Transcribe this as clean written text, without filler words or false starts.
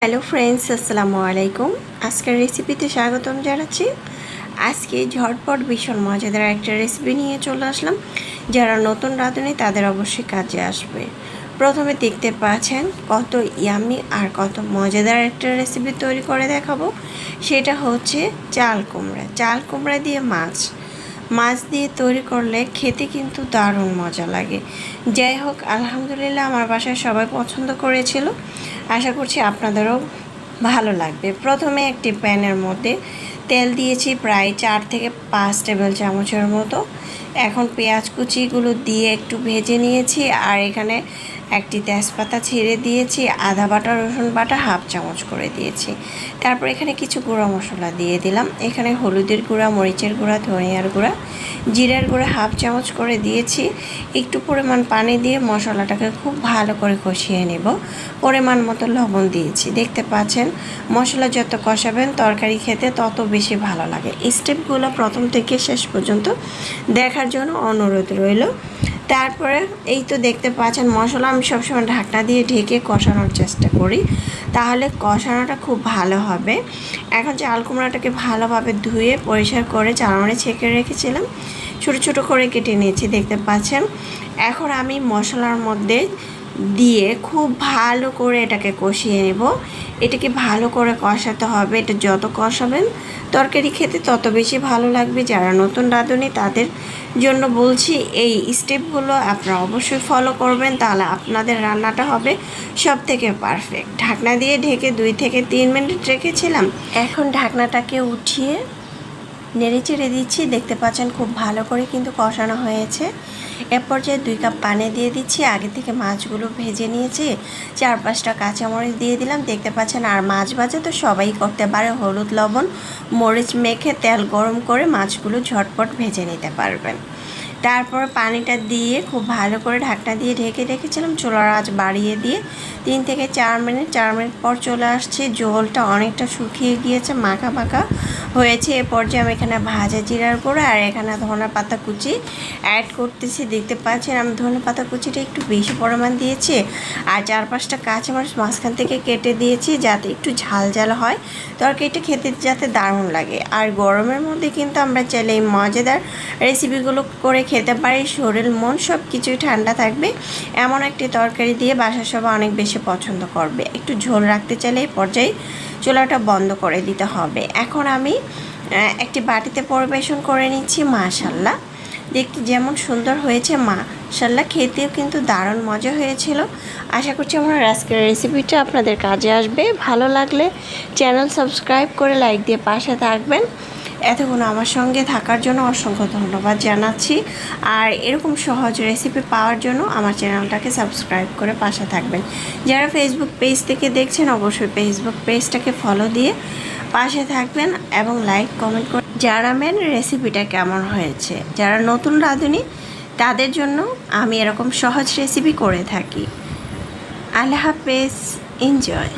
Hello friends, আসসালামু আলাইকুম। আজকের রেসিপিতে স্বাগতম জানাচ্ছি। আজকে ঝটপট ভীষণ মজাদার একটা রেসিপি নিয়ে চলে আসলাম। যারা নতুন রাঁধুনি তাদের অবশ্যই কাজে আসবে। প্রথমে দেখতে পাচ্ছেন কত ইয়ামি আর কত মজাদার একটা রেসিপি তৈরি করে দেখাবো। সেটা হচ্ছে চাল কুমড়া দিয়ে মাছ দিয়ে তৈরি করলে খেতে কিন্তু দারুণ মজা লাগে। যাই হোক, আলহামদুলিল্লাহ আমার বাসায় সবাই পছন্দ করেছিল। আশা করছি আপনাদেরও ভালো লাগবে। প্রথমে একটি প্যানের মধ্যে তেল দিয়েছি প্রায় 4 থেকে 5 টেবিল চামচের মতো। এখন পেঁয়াজ কুচিগুলো দিয়ে একটু ভেজে নিয়েছি, আর এখানে একটি তেজপাতা ছিঁড়ে দিয়েছি, আদা বাটা রসুন বাটা হাফ চামচ করে দিয়েছি। তারপর এখানে কিছু গুঁড়া মশলা দিয়ে দিলাম। এখানে হলুদের গুঁড়া, মরিচের গুঁড়া, ধনিয়ার গুঁড়া, জিরার গুঁড়া হাফ চামচ করে দিয়েছি। একটু পরিমাণ পানি দিয়ে মশলাটাকে খুব ভালো করে কষিয়ে নেব। পরিমাণ মতো লবণ দিয়েছি। দেখতে পাচ্ছেন মশলা যত কষাবেন তরকারি খেতে তত বেশি ভালো লাগে। স্টেপগুলো প্রথম থেকে শেষ পর্যন্ত দেখার জন্য অনুরোধ রইল। তারপরে এই তো দেখতে পাচ্ছেন মশলা আমি সবসময় ঢাকনা দিয়ে ঢেকে কষানোর চেষ্টা করি, তাহলে কষানোটা খুব ভালো হবে। এখন চাল কুমড়াটাকে ভালোভাবে ধুয়ে পরিষ্কার করে চালমড়ে ছেঁকে রেখেছিলাম, ছোটো ছোটো করে কেটে নিয়েছি দেখতে পাচ্ছেন। এখন আমি মশলার মধ্যে দিয়ে খুব ভালো করে এটাকে কষিয়ে নেব। এটাকে ভালো করে কষাতে হবে। এটা যত কষাবেন তরকারি খেতে তত বেশি ভালো লাগবে। যারা নতুন রাঁধুনি তাদের জন্য বলছি, এই স্টেপগুলো আপনারা অবশ্যই ফলো করবেন, তাহলে আপনাদের রান্নাটা হবে সব থেকে পারফেক্ট। ঢাকনা দিয়ে ঢেকে 2 থেকে 3 মিনিট রেখেছিলাম। এখন ঢাকনাটাকে উঠিয়ে নেড়ে চেড়ে দিচ্ছি। দেখতে পাচ্ছেন খুব ভালো করে কিন্তু কষানো হয়েছে। এর পর্যায়ে 2 কাপ পানি দিয়ে দিচ্ছি। আগে থেকে মাছগুলো ভেজে নিয়েছি। 4-5টা কাঁচামরিচ দিয়ে দিলাম। দেখতে পাচ্ছেন, আর মাছ ভাজা তো সবাই করতে পারে। হলুদ লবণ মরিচ মেখে তেল গরম করে মাছগুলো ঝটপট ভেজে নিতে পারবেন। তারপর পানিটা দিয়ে খুব ভালো করে ঢাকনা দিয়ে ঢেকে রেখেছিলাম। চুলার আঁচ বাড়িয়ে দিয়ে 3 থেকে 4 মিনিট পর চলে আসছে। ঝোলটা অনেকটা শুকিয়ে গিয়েছে, মাখা মাখা হয়েছে। এ পর্যায়ে আমি এখানে ভাজা জিরার গুঁড়ো আর এখানে ধনে পাতা কুচি অ্যাড করতেছি। দেখতে পাচ্ছেন আমি ধনে পাতা কুচিটা একটু বেশি পরিমাণ দিয়েছি, আর 4-5টা কাঁচামরিচ মাঝখান থেকে কেটে দিয়েছি যাতে একটু ঝাল ঝাল হয়, তরকারিটা খেতে যাতে দারুণ লাগে। আর গরমের মধ্যে কিন্তু আমরা চাইলে এই মজাদার রেসিপিগুলো করে খেতে পারি। শরীর মন সব কিছুই ঠান্ডা থাকবে। এমন একটি তরকারি দিয়ে বাসার সবাই অনেক বেশি পছন্দ করবে। একটু ঝোল রাখতে চাইলে এই পর্যায়ে চুলাটা বন্ধ করে দিতে হবে। এখন আমি একটি বাটিতে পরিবেশন করে নিচ্ছি। মাশাআল্লাহ, দেখতে যেমন সুন্দর হয়েছে, মাশাআল্লাহ খেতেও কিন্তু দারুণ মজা হয়েছিল। আশা করছি আমার আজকের রেসিপিটা আপনাদের কাজে আসবে। ভালো লাগলে চ্যানেল সাবস্ক্রাইব করে লাইক দিয়ে পাশে থাকবেন। এতক্ষণ আমার সঙ্গে থাকার জন্য অসংখ্য ধন্যবাদ জানাচ্ছি। আর এরকম সহজ রেসিপি পাওয়ার জন্য আমার চ্যানেলটাকে সাবস্ক্রাইব করে পাশে থাকবেন। যারা ফেসবুক পেজ থেকে দেখছেন অবশ্যই ফেসবুক পেজটাকে ফলো দিয়ে পাশে থাকবেন এবং লাইক কমেন্ট করে জানাবেন রেসিপিটা কেমন হয়েছে। যারা নতুন রাঁধুনি তাদের জন্য আমি এরকম সহজ রেসিপি করে থাকি। আল্লাহ হাফেজ, এনজয়।